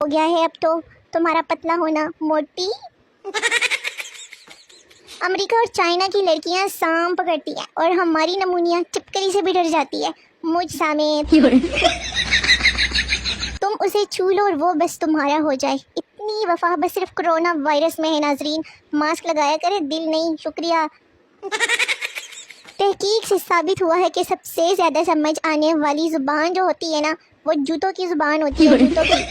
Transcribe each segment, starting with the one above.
हो गया है अब तो तुम्हारा पतला होना मोटी। अमेरिका और चाइना की लड़कियां सांप पकड़ती हैं और हमारी नमूनियां चिपकली से भी डर जाती है, मुझ समेत। तुम उसे छू लो और वो बस तुम्हारा हो जाए। इतनी वफा बस सिर्फ कोरोना वायरस में है नाजरीन। मास्क लगाया करे, दिल नहीं। शुक्रिया। तहकीक से साबित हुआ है कि सबसे ज़्यादा समझ आने वाली ज़ुबान जो होती है ना, वो जूतों की ज़ुबान होती है, जूतों की।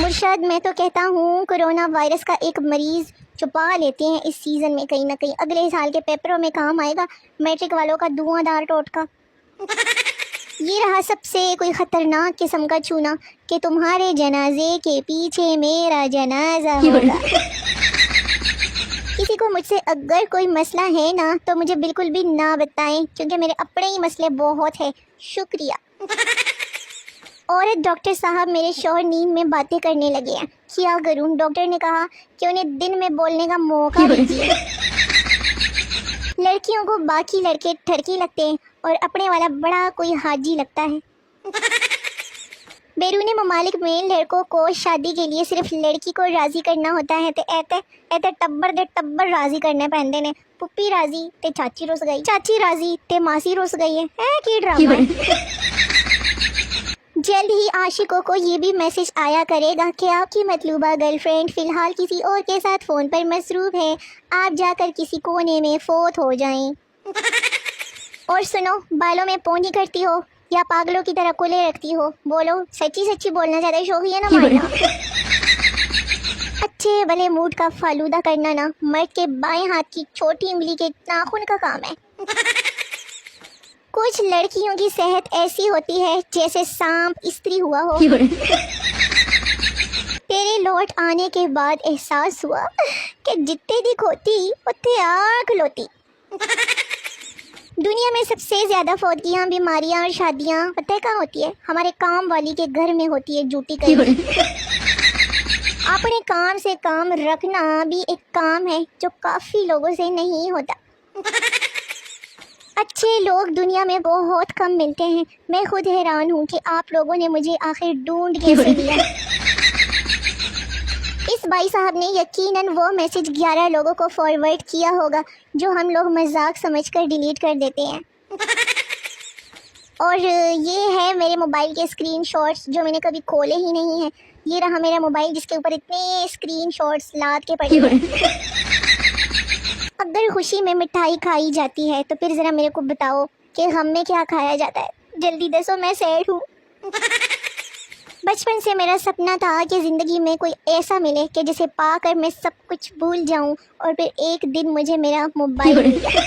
मुर्शद, मैं तो कहता हूँ कोरोना वायरस का एक मरीज़ छुपा लेते हैं इस सीज़न में, कहीं ना कहीं अगले साल के पेपरों में काम आएगा मैट्रिक वालों का धुआंधार टोटका। ये रहा सबसे कोई ख़तरनाक किस्म का छूना कि तुम्हारे जनाजे के पीछे मेरा जनाजा होगा। किसी को मुझसे अगर कोई मसला है ना तो मुझे बिल्कुल भी ना बताएं, क्योंकि मेरे अपने ही मसले बहुत है। शुक्रिया। औरत, डॉक्टर साहब मेरे शौहर नींद में बातें करने लगे हैं, क्या करूं? डॉक्टर ने कहा कि उन्हें दिन में बोलने का मौका दीजिए। लड़कियों को बाकी लड़के ठरकी लगते हैं और अपने वाला बड़ा कोई हाजी लगता है। बैरूनी ममालिक में लड़कों को शादी के लिए सिर्फ लड़की को राज़ी करना होता है तो ऐते टब्बर दे टब्बर राज़ी करने पैंदे ने। पुप्पी राज़ी ते चाची रुस गई, चाची राज़ी ते मासी रुस गई है की ड्रामा। जल्द ही आशिकों को ये भी मैसेज आया करेगा कि आपकी मतलूबा गर्लफ्रेंड फ़िलहाल किसी और के साथ फ़ोन पर मसरूफ़ है, आप जाकर किसी कोने में फ़ोत हो जाएं। और सुनो, बालों में पोनी करती हो या पागलों की तरह कुले रखती हो? बोलो, सच्ची सच्ची बोलना, ज़्यादा शौकी है ना मारना। अच्छे भले मूड का फालूदा करना ना मर्द के बाएं हाथ की छोटी उंगली के नाखून का काम है। कुछ लड़कियों की सेहत ऐसी होती है जैसे सांप इस्त्री हुआ हो। तेरे लौट आने के बाद एहसास हुआ कि जितने दी खोती उतने आँख लोती। दुनिया में सबसे ज़्यादा फौतगियाँ, बीमारियाँ और शादियाँ पता है कहाँ होती है? हमारे काम वाली के घर में होती है, जूती कहीं। अपने काम से काम रखना भी एक काम है जो काफ़ी लोगों से नहीं होता। अच्छे लोग दुनिया में बहुत कम मिलते हैं। मैं खुद हैरान हूँ कि आप लोगों ने मुझे आखिर ढूंढ कैसे लिया। इस भाई साहब ने यकीनन वो मैसेज 11 लोगों को फॉरवर्ड किया होगा जो हम लोग मजाक समझकर डिलीट कर देते हैं। और ये है मेरे मोबाइल के स्क्रीनशॉट्स जो मैंने कभी खोले ही नहीं हैं। ये रहा मेरा मोबाइल जिसके ऊपर इतने स्क्रीनशॉट्स लाद के पड़े हैं। अगर खुशी में मिठाई खाई जाती है तो फिर ज़रा मेरे को बताओ कि गम में क्या खाया जाता है? जल्दी दसो, मैं सैड हूँ। बचपन से मेरा सपना था कि ज़िंदगी में कोई ऐसा मिले कि जिसे पाकर मैं सब कुछ भूल जाऊं, और फिर एक दिन मुझे मेरा मोबाइल मिल गया।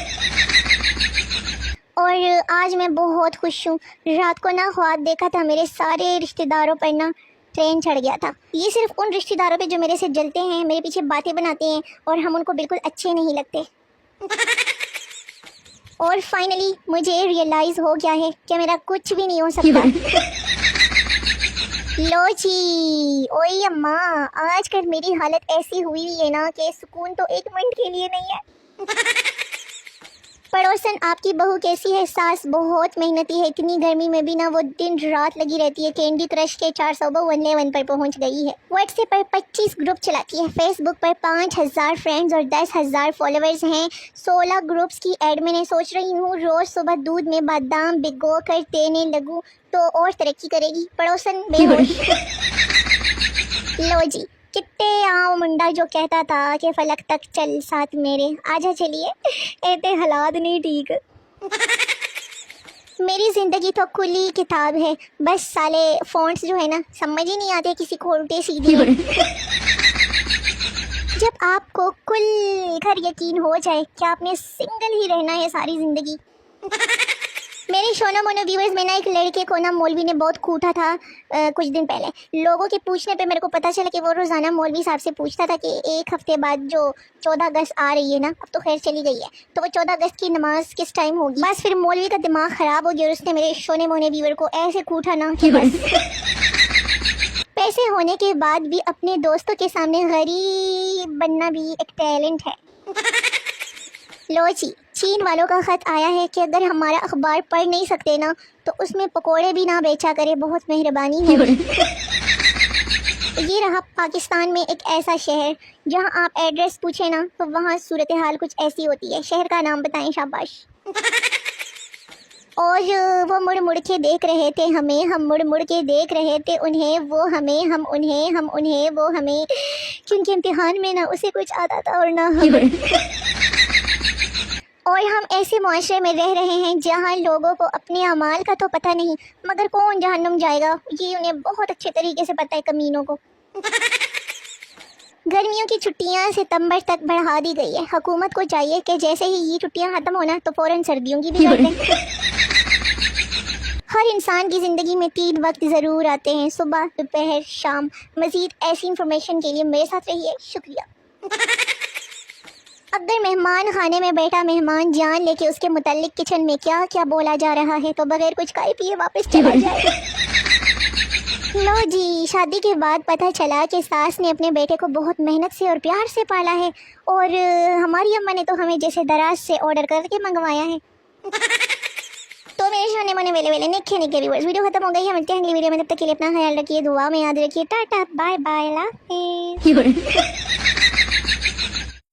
और आज मैं बहुत खुश हूँ। रात को ना ख्वाब देखा था मेरे सारे रिश्तेदारों पर ना ट्रेन चढ़ गया था। ये सिर्फ उन रिश्तेदारों पे जो मेरे से जलते हैं, मेरे पीछे बातें बनाते हैं और हम उनको बिल्कुल अच्छे नहीं लगते। और फाइनली मुझे रियलाइज़ हो गया है कि मेरा कुछ भी नहीं हो सकता। लो जी, ओए अम्मा, आजकल मेरी हालत ऐसी हुई है ना कि सुकून तो एक मिनट के लिए नहीं है। पड़ोसन, आपकी बहू कैसी है? सास बहुत मेहनती है, इतनी गर्मी में भी ना वो दिन रात लगी रहती है। कैंडी क्रश के 452 लेवल पर पहुंच गई है। व्हाट्सएप पर 25 ग्रुप चलाती है। फेसबुक पर 5000 फ्रेंड्स और 10,000 फॉलोअर्स हैं। 16 ग्रुप्स की एडमिन है। सोच रही हूँ रोज़ सुबह दूध में बादाम भिगो कर देने लगूँ तो और तरक्की करेगी। पड़ोसन बेहोश। लो जी, कितने आओ मुंडा जो कहता था कि फलक तक चल साथ मेरे, आजा चलिए, ऐते हालात नहीं ठीक। मेरी ज़िंदगी तो खुली किताब है, बस साले फ़ॉन्ट्स जो है ना समझ ही नहीं आते किसी को उल्टे सीधे। जब आपको कुल घर यकीन हो जाए कि आपने सिंगल ही रहना है सारी ज़िंदगी। मेरे शोनो मोनो व्यूअर्स में ना एक लड़के को ना मौलवी ने बहुत कूटा था कुछ दिन पहले। लोगों के पूछने पे मेरे को पता चला कि वो रोज़ाना मौलवी साहब से पूछता था कि एक हफ्ते बाद जो 14 अगस्त आ रही है ना, अब तो खैर चली गई है, तो वो 14 अगस्त की नमाज किस टाइम होगी। बस फिर मौलवी का दिमाग ख़राब हो गया और उसने मेरे शोने मोने व्यूअर को ऐसे कूटा ना कि बस। पैसे होने के बाद भी अपने दोस्तों के सामने गरीब बनना भी एक टैलेंट है। लो जी, चीन वालों का ख़त आया है कि अगर हमारा अखबार पढ़ नहीं सकते ना तो उसमें पकोड़े भी ना बेचा करे, बहुत मेहरबानी है। ये रहा पाकिस्तान में एक ऐसा शहर जहाँ आप एड्रेस पूछे ना तो वहाँ सूरत हाल कुछ ऐसी होती है। शहर का नाम बताएं, शाबाश। और वो मुड़ मुड़ के देख रहे थे हमें, हम मुड़ मुड़ के देख रहे थे उन्हें, वो हमें, हम उन्हें, वो हमें, क्योंकि इम्तिहान में ना उसे कुछ आता था और ना हमें। और हम ऐसे मुआशरे में रह रहे हैं जहाँ लोगों को अपने अमाल का तो पता नहीं, मगर कौन जहन्नुम जाएगा ये उन्हें बहुत अच्छे तरीके से पता है, कमीनों को। गर्मियों की छुट्टियां सितंबर तक बढ़ा दी गई है। हुकूमत को चाहिए कि जैसे ही ये छुट्टियां खत्म होना तो फौरन सर्दियों की भी कर दें। हर इंसान की ज़िंदगी में 3 वक्त ज़रूर आते हैं, सुबह, दोपहर, शाम। मज़ीद ऐसी इंफॉर्मेशन के लिए मेरे साथ रहिए। शुक्रिया। अगर मेहमान खाने में बैठा मेहमान जान लेके उसके मुताल्लिक किचन में क्या क्या बोला जा रहा है तो बगैर कुछ खाए पिए वापस चला जाए। लो जी, शादी के बाद पता चला कि सास ने अपने बेटे को बहुत मेहनत से और प्यार से पाला है और हमारी अम्मा ने तो हमें जैसे दराज से ऑर्डर करके मंगवाया है। तो मेरे सोने मोने वेले वेले निखे निखे व्यूअर्स, वीडियो खत्म हो गई है। मिलते हैं अगली वीडियो में, तब तक के लिए अपना ख्याल रखिए, दुआ में याद रखिए। टाटा बाय बाय, अल्लाह हाफिज़।